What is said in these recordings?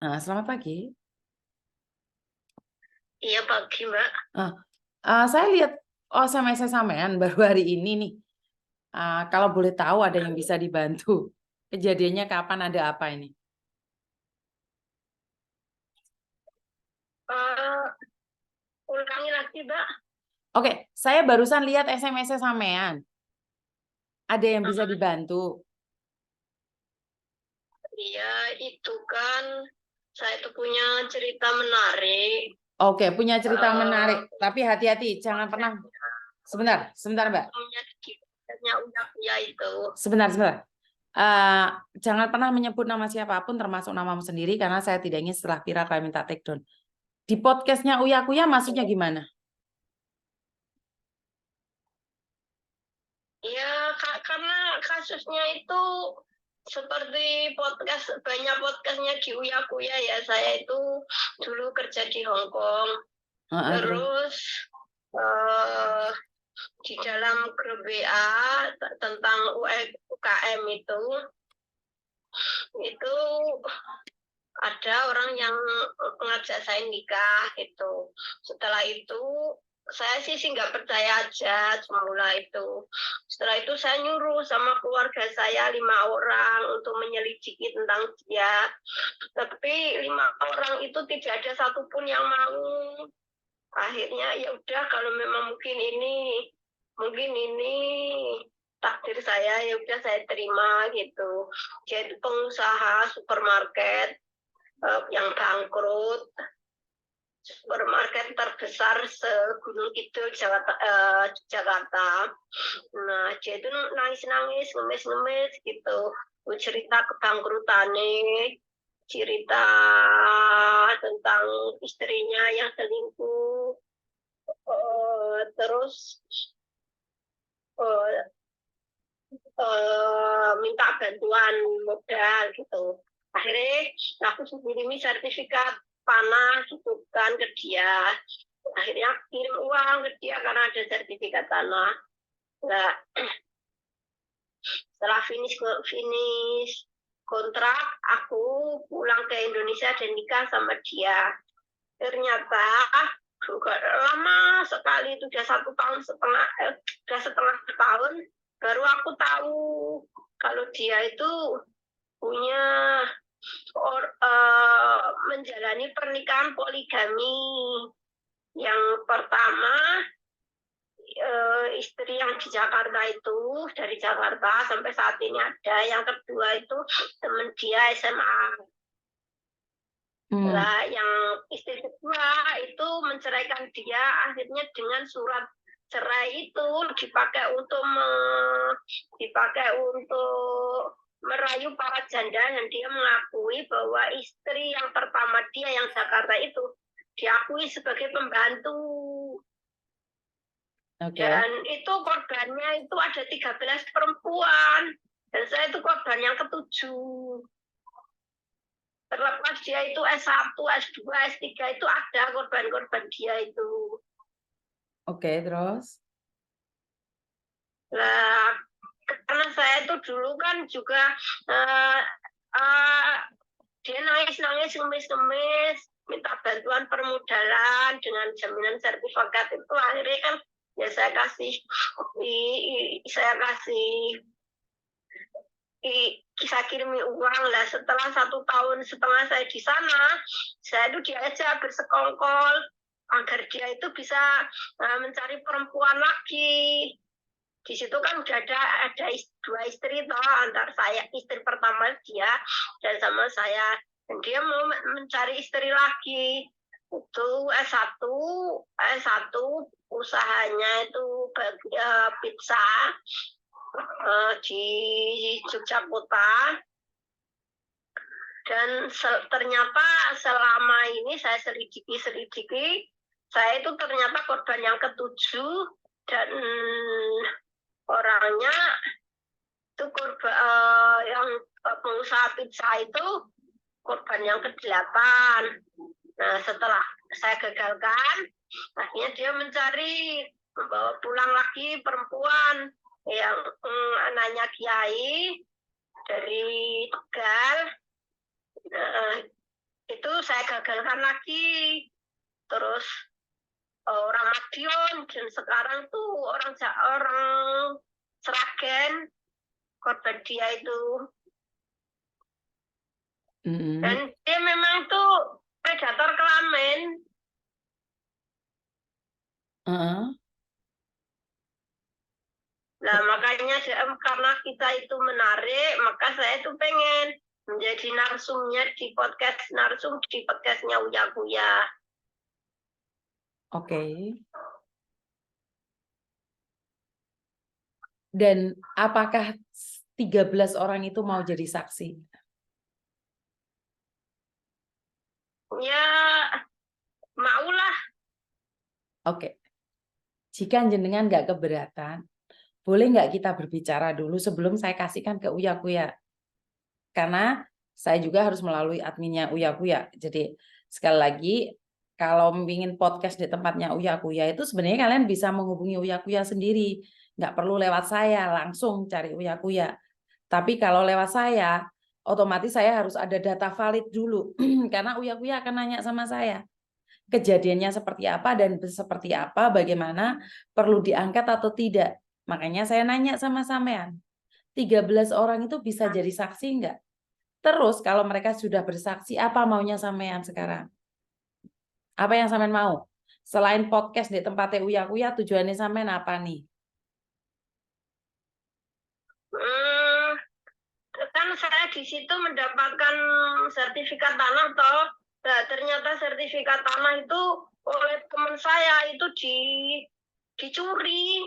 Selamat pagi. Iya pagi Mbak. Saya lihat SMS sampean baru hari ini nih. Kalau boleh tahu ada yang bisa dibantu. Kejadiannya kapan, ada apa ini? Ulangi lagi Mbak. Oke, saya barusan lihat SMS sampean. Ada yang bisa dibantu. Iya itu kan saya itu punya cerita menarik. Oke, punya cerita menarik. Tapi hati-hati, jangan pernah. Sebentar, Mbak. Ya itu. Sebentar. Jangan pernah menyebut nama siapapun, termasuk namamu sendiri, karena saya tidak ingin setelah viral kalian minta take down. Di podcastnya Uya Kuya maksudnya gimana? Ya karena kasusnya itu seperti podcast, banyak podcastnya di Uya Kuya ya. Saya itu dulu kerja di Hong Kong. Terus di dalam grup WA tentang UKM itu ada orang yang ngajak saya nikah gitu. Setelah itu saya sih nggak percaya aja semula itu. Setelah itu saya nyuruh sama keluarga saya 5 orang untuk menyelidiki tentang dia. Tapi 5 orang itu tidak ada satupun yang mau. Akhirnya ya udah, kalau memang mungkin ini takdir saya, ya udah saya terima gitu. Dia itu pengusaha supermarket yang bangkrut, supermarket terbesar se-Gunung Kidul Jakarta. Nah, dia itu nangis-nangis, ngemis-ngemis gitu. Cerita kebangkrutannya, cerita tentang istrinya yang selingkuh, terus minta bantuan modal gitu. Akhirnya aku kirimi sertifikat tanah gitu kan ke dia. Akhirnya kirim uang ke dia karena ada sertifikat tanah. Nah, setelah finish kontrak, aku pulang ke Indonesia dan nikah sama dia. Ternyata juga lama sekali, itu udah 1,5 tahun, udah setengah tahun baru aku tahu kalau dia itu punya menjalani pernikahan poligami. Yang pertama istri yang di Jakarta itu, dari Jakarta sampai saat ini ada. Yang kedua itu teman dia SMA. Nah, yang istri kedua itu menceraikan dia akhirnya dengan surat cerai itu dipakai untuk merayu para janda, dan dia mengakui bahwa istri yang pertama dia yang Jakarta itu diakui sebagai pembantu. Dan itu korbannya itu ada 13 perempuan, dan saya itu korban yang ketujuh. Terlepas dia itu S1, S2, S3 itu ada korban-korban dia itu. Oke, terus? Nah, karena saya itu dulu kan juga dia nangis-nangis, ngemis-ngemis, minta bantuan permodalan dengan jaminan sertifikat itu. Akhirnya kan ya saya kasih saya kirimi uang lah. Setelah 1,5 tahun saya di sana, saya itu diajak bersekongkol agar dia itu bisa mencari perempuan lagi. Di situ kan udah ada 2 istri toh, antara saya, istri pertama dia dan sama saya, dan dia mau mencari istri lagi. Itu S1 usahanya itu pizza di Yogyakarta. Dan ternyata selama ini saya selidiki, saya itu ternyata korban yang ketujuh, dan orangnya itu korban yang pengusaha pizza itu korban yang ke-8. Nah, setelah saya gagalkan, akhirnya dia membawa pulang lagi perempuan yang anaknya kiai dari Tegal. Itu saya gagalkan lagi. Terus orang Madiun dan sekarang tuh orang Seragen, korban dia itu. Dan dia memang tuh predator kelamin. Nah, makanya karena kita itu menarik, maka saya tuh pengen menjadi narsumnya di podcastnya Uya Kuya. Oke. Dan apakah 13 orang itu mau jadi saksi? Ya, maulah. Oke. Jika jenengan nggak keberatan, boleh nggak kita berbicara dulu sebelum saya kasihkan ke Uya Kuya? Karena saya juga harus melalui adminnya Uya Kuya. Jadi sekali lagi, kalau ingin podcast di tempatnya Uya Kuya itu sebenarnya kalian bisa menghubungi Uya Kuya sendiri. Nggak perlu lewat saya, langsung cari Uya Kuya. Tapi kalau lewat saya, otomatis saya harus ada data valid dulu. Karena Uya Kuya akan nanya sama saya. Kejadiannya seperti apa dan seperti apa, bagaimana, perlu diangkat atau tidak. Makanya saya nanya sama sampean. 13 orang itu bisa jadi saksi enggak? Terus kalau mereka sudah bersaksi, apa maunya sampean sekarang? Apa yang sampean mau? Selain podcast di tempat Uya Kuya, tujuannya sampean apa nih? Kan saya di situ mendapatkan sertifikat tanah toh. Nah, ternyata sertifikat tanah itu oleh teman saya itu dicuri,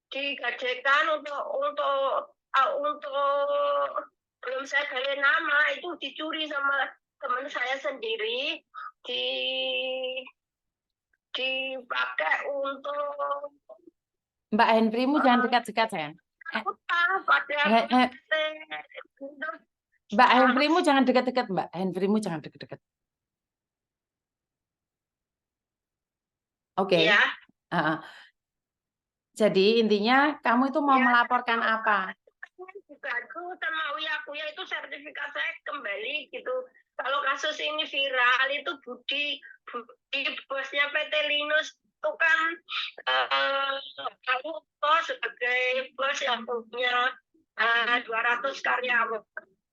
digadekan untuk belum saya gali nama, itu dicuri sama teman saya sendiri, dipakai untuk Mbak Henrymu jangan dekat-dekat sayang. Mbak Henrymu jangan dekat-dekat, Mbak. Henrymu jangan dekat-dekat. Oke. Ya. Jadi intinya kamu itu mau melaporkan apa? Aku sama Uya Kuya itu sertifikat saya kembali gitu. Kalau kasus ini viral itu Budi bosnya PT Linus itu kan aku sebagai bos yang punya 200 karyawan.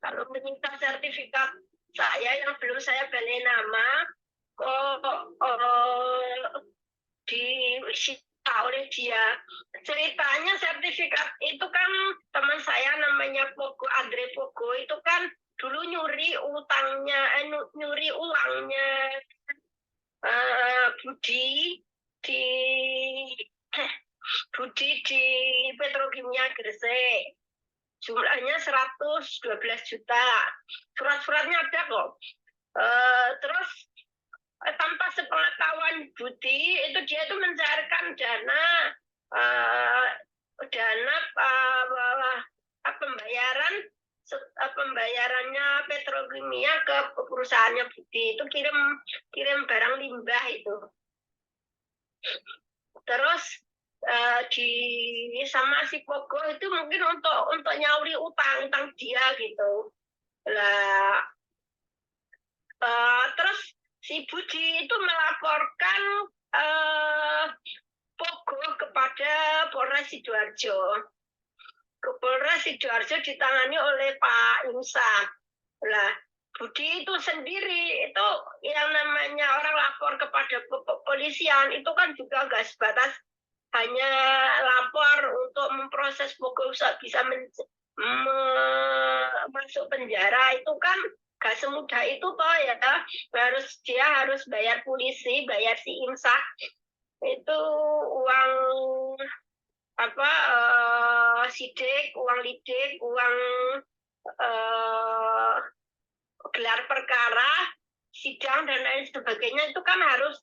Kalau meminta sertifikat saya yang belum saya balik nama, disita oleh dia. Ceritanya sertifikat itu kan teman saya namanya Pogo, Andre Pogo itu kan dulu nyuri uangnya Budi di Petrokimia Gresik. Jumlahnya 112 juta. Surat-suratnya ada kok. Terus tanpa sepengetahuan Budi itu dia itu mencairkan dana pembayarannya Petrokimia ke perusahaannya Budi itu kirim barang limbah itu. Terus sama si Pogo itu mungkin untuk nyauri utang dia gitu. Lah terus si Budi itu melaporkan Pogo kepada Polres Sidoarjo. Polres Sidoarjo ditangani oleh Pak Insa. Lah Budi itu sendiri itu yang namanya orang lapor kepada kepolisian itu kan juga nggak sebatas hanya lapor untuk memproses Pogo bisa masuk penjara, itu kan gak semudah itu toh ya. Dia harus bayar polisi, bayar si Insak itu uang sidik, uang lidik, uang gelar perkara, sidang dan lain sebagainya itu kan harus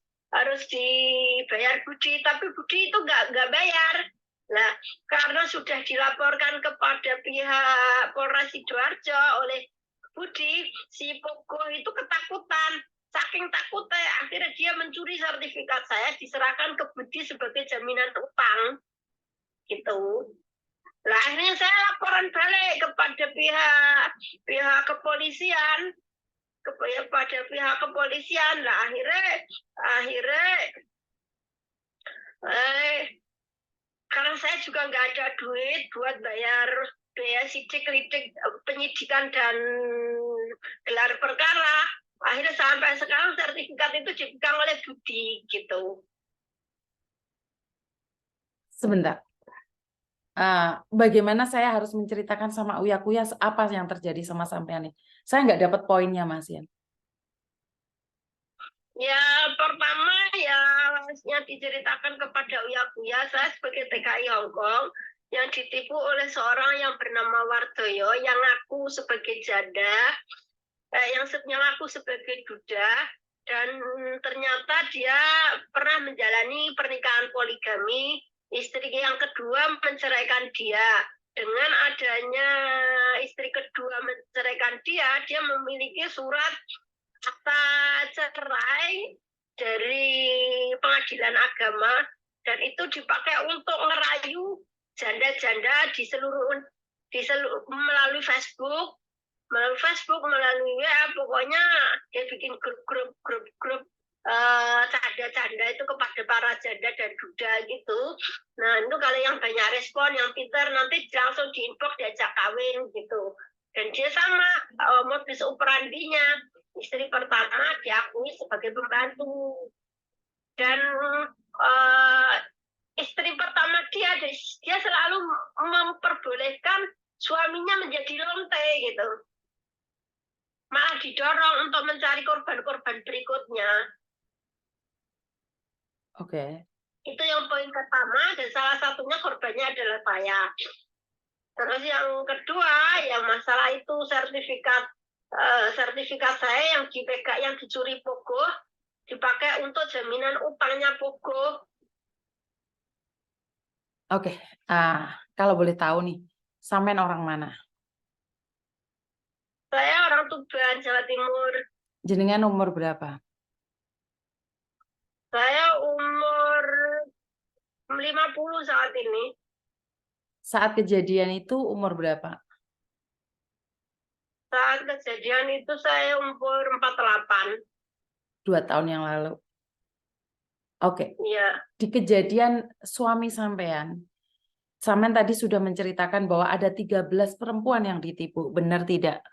dibayar Budi, tapi Budi itu nggak bayar. Nah, karena sudah dilaporkan kepada pihak Polres Sidoarjo oleh Budi, si Pogo itu ketakutan. Saking takutnya, akhirnya dia mencuri sertifikat saya, diserahkan ke Budi sebagai jaminan utang. Gitu. Nah, akhirnya saya laporan balik kepada pihak kepolisian. pada pihak kepolisian lah. Akhirnya karena saya juga nggak ada duit buat bayar biaya sidik lidik penyidikan dan gelar perkara. Akhirnya sampai sekarang sertifikat itu dipegang oleh Budi gitu. Sebentar. Bagaimana saya harus menceritakan sama Uya Kuya apa yang terjadi sama sampean nih? Saya nggak dapat poinnya, Mas Yan. Ya, pertama ya yang diceritakan kepada Uya Kuya, saya sebagai TKI Hongkong yang ditipu oleh seorang yang bernama Wardoyo yang ngaku sebagai janda, yang ngaku sebagai duda, dan ternyata dia pernah menjalani pernikahan poligami. Istri yang kedua menceraikan dia. Dengan adanya istri kedua menceraikan dia memiliki surat akta cerai dari pengadilan agama, dan itu dipakai untuk ngerayu janda-janda melalui Facebook, melalui WA, pokoknya dia bikin grup canda-canda itu kepada para janda dan duda gitu. Nah itu kalau yang banyak respon, yang pintar nanti langsung diinbox diajak kawin gitu. Dan dia sama modus operandinya, istri pertama diakui sebagai pembantu, dan istri pertama dia selalu memperbolehkan suaminya menjadi lonte gitu, malah didorong untuk mencari korban-korban berikutnya. Oke. Itu yang poin pertama, dan salah satunya korbannya adalah saya. Terus yang kedua, yang masalah itu sertifikat saya yang dipegang, yang dicuri Pogo, dipakai untuk jaminan utangnya Pogo. Oke. Kalau boleh tahu nih, sampean orang mana? Saya orang Tuban, Jawa Timur. Jenengan umur berapa? Saya umur 50 saat ini. Saat kejadian itu umur berapa? Saat kejadian itu saya umur 48. 2 tahun yang lalu. Oke. Iya. Di kejadian suami sampean tadi sudah menceritakan bahwa ada 13 perempuan yang ditipu. Benar tidak?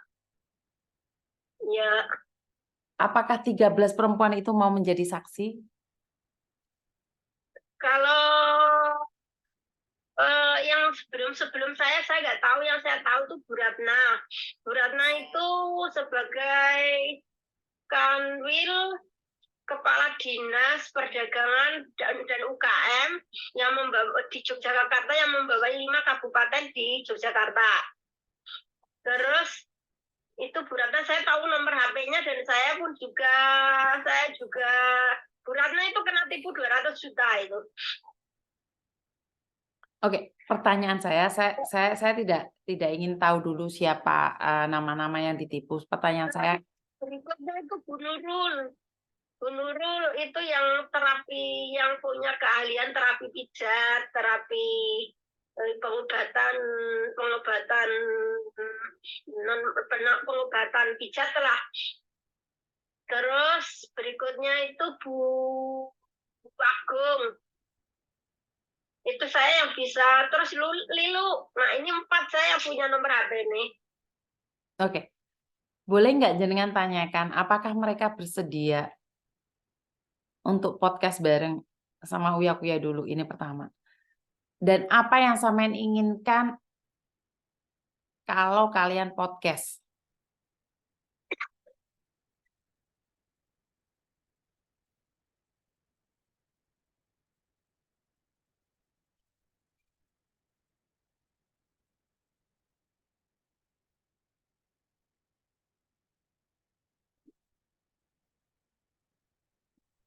Iya. Apakah 13 perempuan itu mau menjadi saksi? Kalau yang sebelum saya nggak tahu. Yang saya tahu itu Bu Ratna. Bu Ratna itu sebagai kanwil kepala dinas perdagangan dan UKM yang membawa di Yogyakarta, yang membawahi 5 kabupaten di Yogyakarta. Terus itu Bu Ratna, saya tahu nomor HP-nya, dan saya juga Bu Ratna itu kena tipu 200 juta itu. Oke, pertanyaan saya tidak ingin tahu dulu siapa nama-nama yang ditipu. Pertanyaan saya, Berikutnya itu Bu Nurul. Bu Nurul itu yang terapi, yang punya keahlian terapi pijat, terapi pengobatan pijat lah. Terus berikutnya itu Bu Agung. Itu saya yang bisa. Terus Lilu. Nah ini 4 saya punya nomor HP nih. oke. Boleh nggak jenengan tanyakan apakah mereka bersedia untuk podcast bareng sama Uya Kuya dulu? Ini pertama. Dan apa yang sampean inginkan kalau kalian podcast?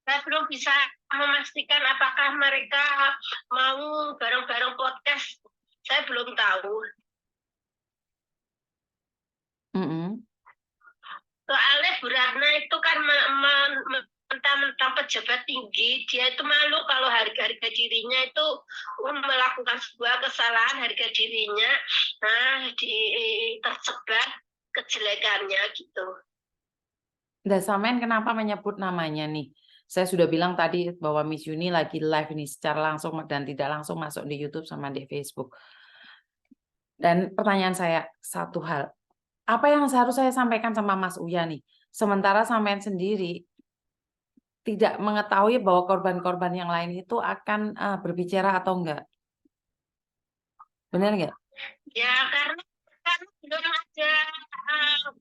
Saya belum bisa memastikan apakah mereka mau bareng-bareng podcast. Saya belum tahu. Soalnya Bu Ratna itu kan mentang-mentang pejabat tinggi, dia itu malu kalau harga dirinya itu melakukan sebuah kesalahan, harga dirinya tersebar kejelekannya gitu. Dan sampean kenapa menyebut namanya nih? Saya sudah bilang tadi bahwa Miss Yuni lagi live ini secara langsung dan tidak langsung masuk di YouTube sama di Facebook. Dan pertanyaan saya satu hal, apa yang harus saya sampaikan sama Mas Uya nih? Sementara sampean sendiri tidak mengetahui bahwa korban-korban yang lain itu akan berbicara atau enggak. Benar enggak? Ya karena belum ada,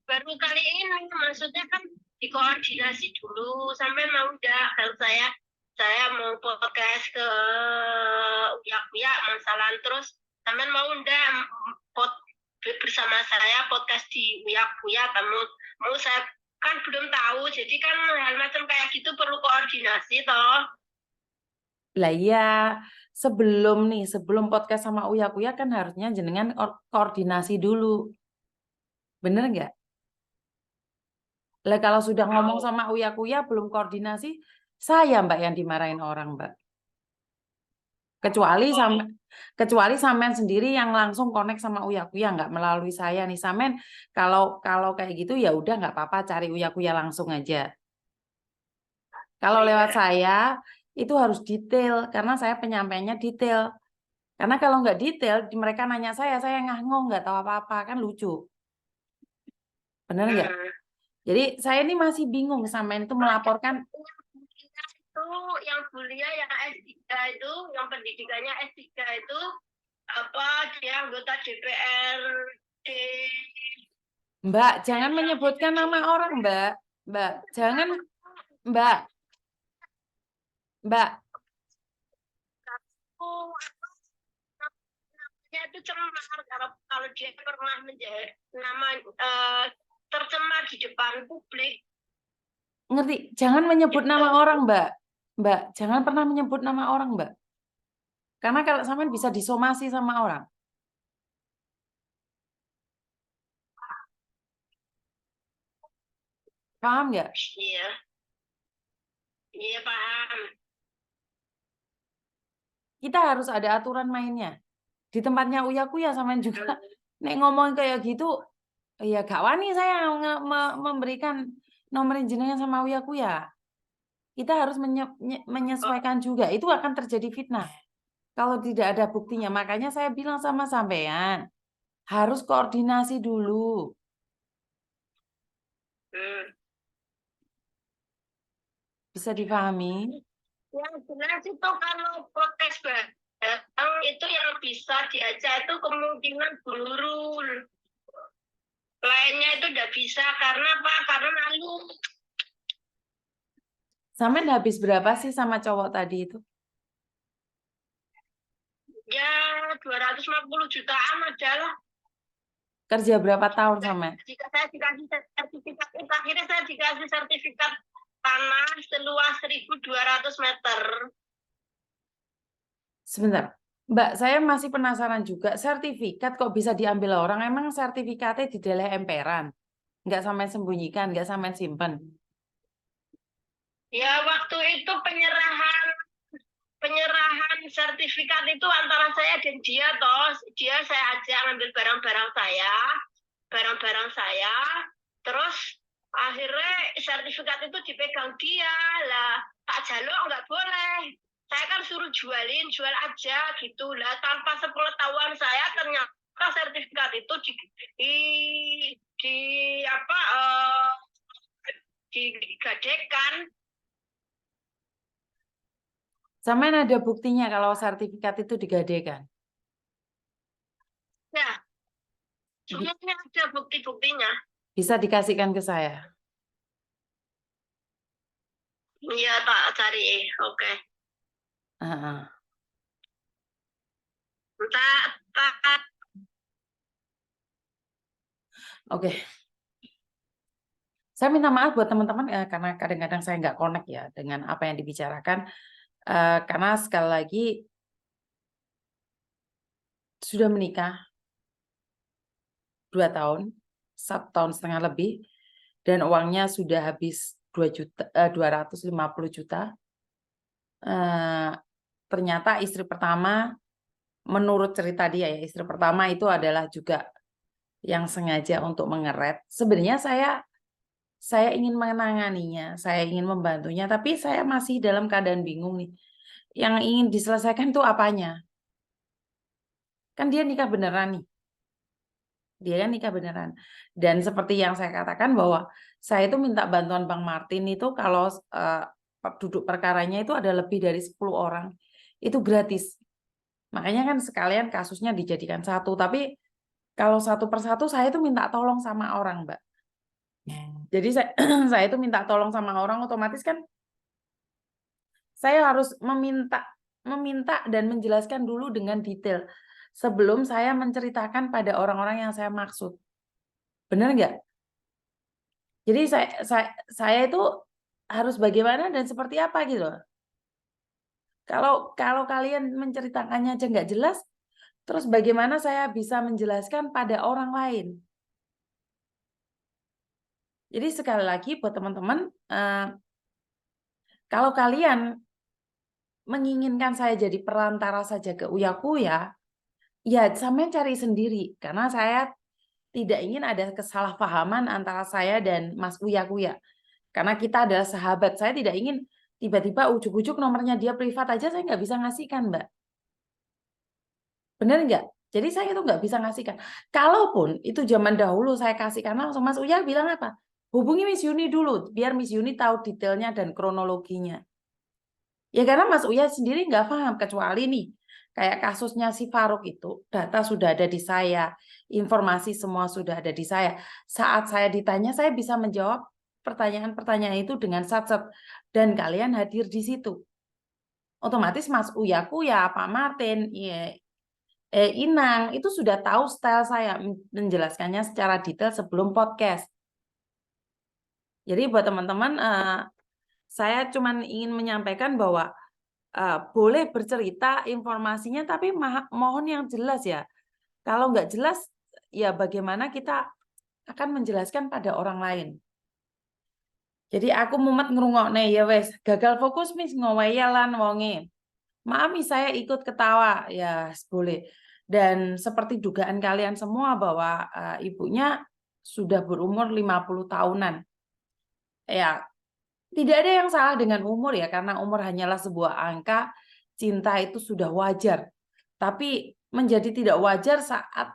baru kali ini, maksudnya kan dikoordinasi dulu sampai mau enggak kalau saya mau podcast ke Uya masalah terus sampai mau enggak bersama saya podcast di Uya kamu mau saya kan belum tahu, jadi kan hal macam kayak gitu perlu koordinasi toh. Lah iya, sebelum podcast sama Uya kan harusnya jenengan koordinasi dulu. Bener nggak? Lah kalau sudah ngomong sama Uya belum koordinasi, saya Mbak yang dimarahin orang, Mbak. Kecuali sampean sendiri yang langsung connect sama Uya nggak melalui saya nih. Sampean kalau kayak gitu ya udah nggak apa-apa, cari Uya langsung aja. Kalau lewat saya itu harus detail karena saya penyampaiannya detail. Karena kalau nggak detail, mereka nanya saya ngangong nggak tahu apa-apa, kan lucu. Bener nggak? Jadi saya ini masih bingung sama itu melaporkan. Itu yang kuliah yang S3 itu, yang pendidikannya S3 itu apa, dia anggota DPRD. Mbak, jangan menyebutkan nama orang, Mbak. Mbak, jangan, Mbak. Namanya itu cemar kalau dia pernah menjadi nama tercemar di depan publik. Ngerti? Jangan menyebut nama orang, Mbak. Mbak, jangan pernah menyebut nama orang, Mbak. Karena kalau sampean bisa disomasi sama orang. Paham nggak? Iya. Iya, paham. Kita harus ada aturan mainnya. Di tempatnya Uya sampean juga nek ngomong kayak gitu, ya gak wani saya memberikan nomor jenengan sama Uya. Kita harus menyesuaikan juga. Itu akan terjadi fitnah. Kalau tidak ada buktinya, makanya saya bilang sama sampean, harus koordinasi dulu. Bisa dipahami? Yang jelas itu kalau podcast datang itu yang bisa diajak itu kemungkinan guru. Lainnya itu udah bisa karena apa? Karena malu. Sampean habis berapa sih sama cowok tadi itu? Ya 250 jutaan adalah. Kerja berapa tahun sama? Jika saya dikasih sertifikat, akhirnya saya dikasih sertifikat tanah seluas 1.200 meter. Sebentar, Mbak, saya masih penasaran juga. Sertifikat kok bisa diambil orang? Emang sertifikatnya di dalam emperan? Nggak sampai sembunyikan, nggak sampai simpen? Ya waktu itu penyerahan sertifikat itu antara saya dan dia toh. Dia saya ajak ngambil barang-barang saya, terus akhirnya sertifikat itu dipegang dia lah. Tak jaluk nggak boleh, saya kan suruh jual aja gitu lah, tanpa sepengetahuan saya ternyata sertifikat itu digadekan. Sampean ada buktinya kalau sertifikat itu digadekan? Ya, semuanya ada bukti-buktinya. Bisa dikasihkan ke saya? Iya, tak cari. Oke. Oke. Saya minta maaf buat teman-teman karena kadang-kadang saya nggak connect ya dengan apa yang dibicarakan. Karena sekali lagi sudah menikah 2 tahun, 1,5 tahun lebih, dan uangnya sudah habis 250 juta. Ternyata istri pertama, menurut cerita dia ya, istri pertama itu adalah juga yang sengaja untuk mengeret. Sebenarnya Saya ingin menanganinya, saya ingin membantunya, tapi saya masih dalam keadaan bingung nih. Yang ingin diselesaikan tuh apanya? Kan dia nikah beneran nih. Dia kan nikah beneran. Dan seperti yang saya katakan bahwa saya itu minta bantuan Bang Martin itu kalau duduk perkaranya itu ada lebih dari 10 orang. Itu gratis. Makanya kan sekalian kasusnya dijadikan satu. Tapi kalau satu persatu saya itu minta tolong sama orang, Mbak. Jadi saya, saya itu minta tolong sama orang, otomatis kan saya harus meminta dan menjelaskan dulu dengan detail sebelum saya menceritakan pada orang-orang yang saya maksud. Benar nggak? Jadi saya itu harus bagaimana dan seperti apa gitu. Kalau kalian menceritakannya aja nggak jelas, terus bagaimana saya bisa menjelaskan pada orang lain? Jadi sekali lagi buat teman-teman, kalau kalian menginginkan saya jadi perantara saja ke Uya Kuya, ya sampean cari sendiri. Karena saya tidak ingin ada kesalahpahaman antara saya dan Mas Uya Kuya. Karena kita adalah sahabat. Saya tidak ingin tiba-tiba ujuk-ujuk nomornya dia privat aja saya nggak bisa ngasihkan, Mbak. Bener nggak? Jadi saya itu nggak bisa ngasihkan. Kalaupun itu zaman dahulu saya kasihkan langsung, Mas Uya bilang apa? Hubungi Miss Yuni dulu, biar Miss Yuni tahu detailnya dan kronologinya. Ya karena Mas Uya sendiri nggak paham, kecuali nih, kayak kasusnya si Faruk itu, data sudah ada di saya, informasi semua sudah ada di saya. Saat saya ditanya, saya bisa menjawab pertanyaan-pertanyaan itu dengan satset, dan kalian hadir di situ. Otomatis Mas Uya Kuya, Pak Martin, ya, Inang itu sudah tahu style saya menjelaskannya secara detail sebelum podcast. Jadi buat teman-teman, saya cuma ingin menyampaikan bahwa boleh bercerita informasinya, tapi mohon yang jelas ya. Kalau nggak jelas, ya bagaimana kita akan menjelaskan pada orang lain. Jadi aku mumet ngrungokne ya wes, gagal fokus mis ngoweya lan wonge. Maaf nih saya ikut ketawa, ya boleh. Dan seperti dugaan kalian semua bahwa ibunya sudah berumur 50 tahunan. Ya, tidak ada yang salah dengan umur ya, karena umur hanyalah sebuah angka, cinta itu sudah wajar. Tapi menjadi tidak wajar saat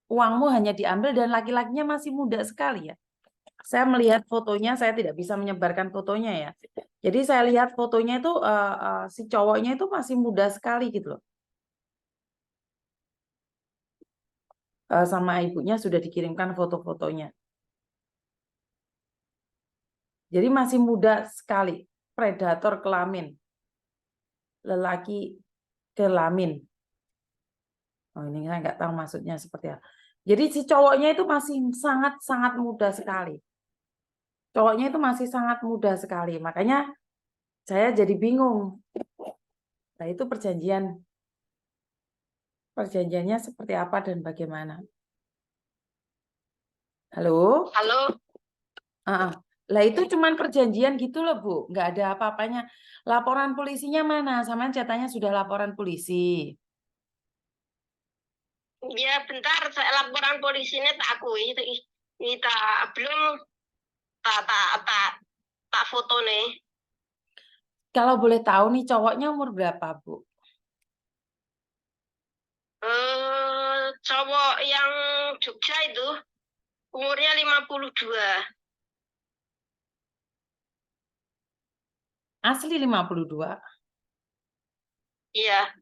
uangmu hanya diambil dan laki-lakinya masih muda sekali ya. Saya melihat fotonya, saya tidak bisa menyebarkan fotonya ya. Jadi saya lihat fotonya itu si cowoknya itu masih muda sekali gitu loh. Sama ibunya sudah dikirimkan foto-fotonya. Jadi masih muda sekali, predator kelamin, lelaki kelamin. Oh ini saya nggak tahu maksudnya seperti apa. Jadi si cowoknya itu masih sangat-sangat muda sekali. Cowoknya itu masih sangat muda sekali. Makanya saya jadi bingung. Nah itu perjanjiannya seperti apa dan bagaimana. Halo? Halo. Lah itu cuman perjanjian gitu loh Bu. Nggak ada apa-apanya. Laporan polisinya mana? Sama ceritanya sudah laporan polisi. Ya bentar, saya laporan polisinya tak akui ini tak belum tak foto nih. Kalau boleh tahu nih cowoknya umur berapa Bu? Cowok yang Jogja itu umurnya 52. Asli 52. Iya,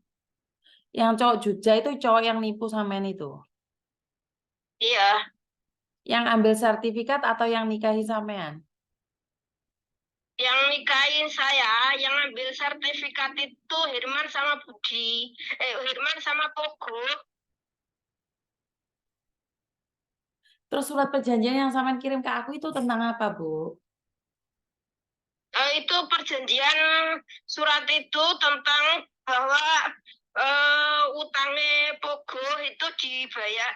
Yang cowok Jogja itu cowok yang nipu sampean itu. iya. Yang ambil sertifikat atau yang nikahi sampean? Yang nikahin saya, yang ambil sertifikat itu Herman sama Budi. Herman sama Pogo. Terus surat perjanjian yang sampean kirim ke aku itu tentang apa, Bu? Itu perjanjian surat itu tentang bahwa utangnya Pogo itu dibayar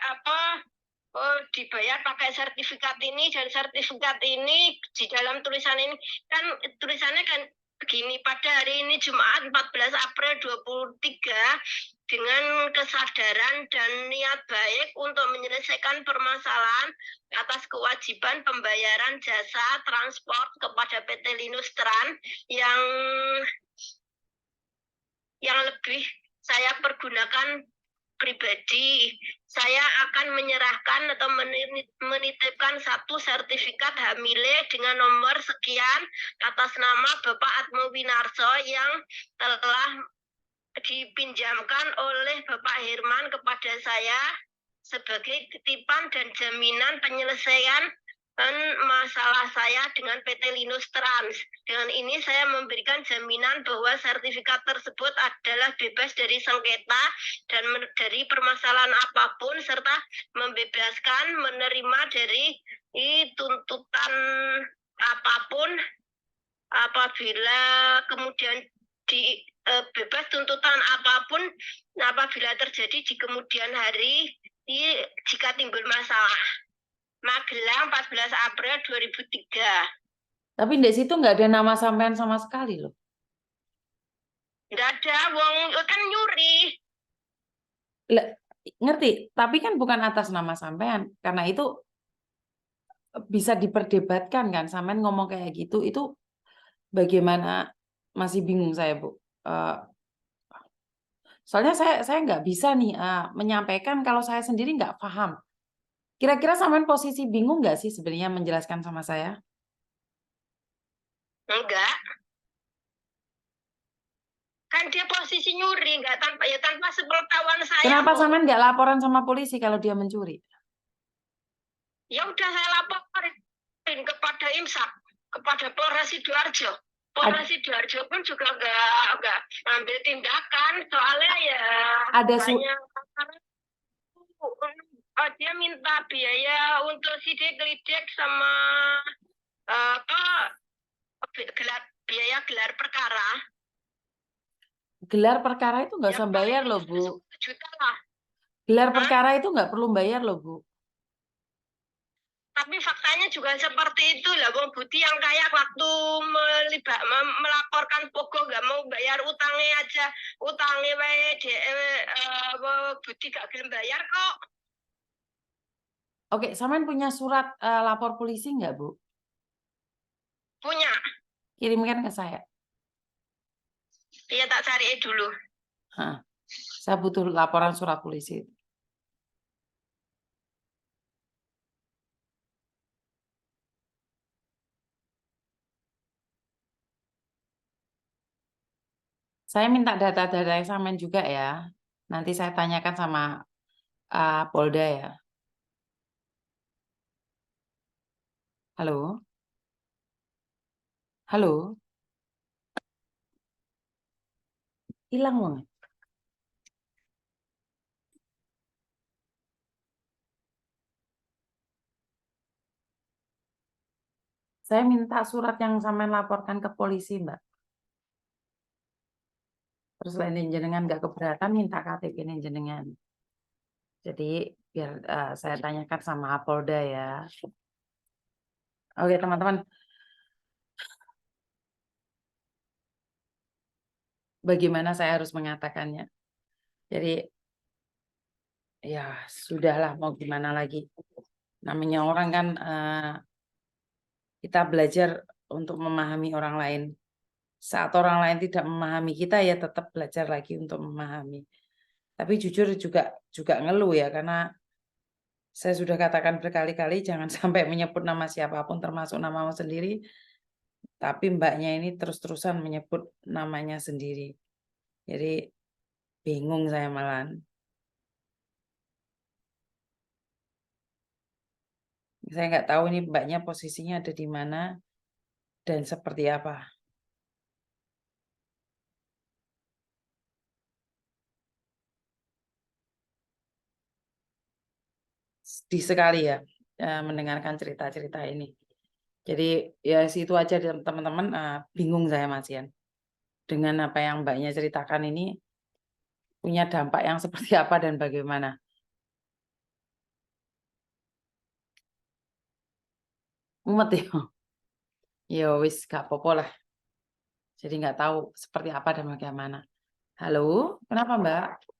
pakai sertifikat ini, dan sertifikat ini di dalam tulisan ini kan tulisannya kan begini, pada hari ini Jumat 14 April 23, dengan kesadaran dan niat baik untuk menyelesaikan permasalahan atas kewajiban pembayaran jasa transport kepada PT Linus Trans yang lebih saya pergunakan pribadi, saya akan menyerahkan atau menitipkan satu sertifikat hamile dengan nomor sekian atas nama Bapak Atmo Winarso yang telah dipinjamkan oleh Bapak Herman kepada saya sebagai titipan dan jaminan penyelesaian masalah saya dengan PT Linus Trans. Dengan ini saya memberikan jaminan bahwa sertifikat tersebut adalah bebas dari sengketa dan dari permasalahan apapun, serta membebaskan menerima dari tuntutan apapun apabila kemudian bebas tuntutan apapun apabila terjadi di kemudian hari jika timbul masalah. Magelang 14 April 2003. Tapi di situ nggak ada nama sampean sama sekali loh. Nggak ada, wong kan nyuri. Ngerti, tapi kan bukan atas nama sampean. Karena itu bisa diperdebatkan kan, sampean ngomong kayak gitu, itu bagaimana, masih bingung saya, Bu. Soalnya saya nggak bisa nih menyampaikan kalau saya sendiri nggak paham. Kira-kira sampean posisi bingung nggak sih sebenarnya menjelaskan sama saya? Enggak. Kan dia posisi nyuri, nggak tanpa sepengetahuan saya. Kenapa sampean nggak laporan sama polisi kalau dia mencuri? Ya udah saya laporin kepada IMSAK, kepada Polres Sidoarjo. Polres Sidoarjo pun juga nggak ambil tindakan, soalnya ya ada dia minta biaya untuk sidik-lidik sama biaya gelar perkara. Gelar perkara itu nggak usah bayar loh, Bu. Juta lah. Gelar perkara itu nggak perlu bayar loh, Bu. Tapi faktanya juga seperti itu lah, Bung Budi yang kayak waktu melaporkan Pogo nggak mau bayar utangnya aja, utangnya Budi gak gelem bayar kok. Oke, sampean punya surat lapor polisi nggak, Bu? Punya. Kirimkan ke saya. Iya, tak cari dulu. Saya butuh laporan surat polisi. Saya minta data-data sampean juga ya. Nanti saya tanyakan sama Polda ya. Halo? Halo? Hilang banget. Saya minta surat yang sampean laporkan ke polisi, Mbak. Terus lain jenengan nggak keberatan, minta KTP jenengan. Jadi biar saya tanyakan sama Polda ya. Oke teman-teman. Bagaimana saya harus mengatakannya? Jadi ya sudahlah, mau gimana lagi. Namanya orang kan kita belajar untuk memahami orang lain. Saat orang lain tidak memahami kita ya tetap belajar lagi untuk memahami. Tapi jujur juga ngeluh ya, karena saya sudah katakan berkali-kali jangan sampai menyebut nama siapapun termasuk namamu sendiri. Tapi mbaknya ini terus-terusan menyebut namanya sendiri. Jadi bingung saya malahan. Saya nggak tahu ini mbaknya posisinya ada di mana dan seperti apa. Sedih sekali ya mendengarkan cerita-cerita ini. Jadi ya situ aja teman-teman, bingung saya Mas Yan. Dengan apa yang mbaknya ceritakan ini punya dampak yang seperti apa dan bagaimana. Mumet ya. Ya wis gak apa-apa lah. Jadi nggak tahu seperti apa dan bagaimana. Halo, kenapa Mbak?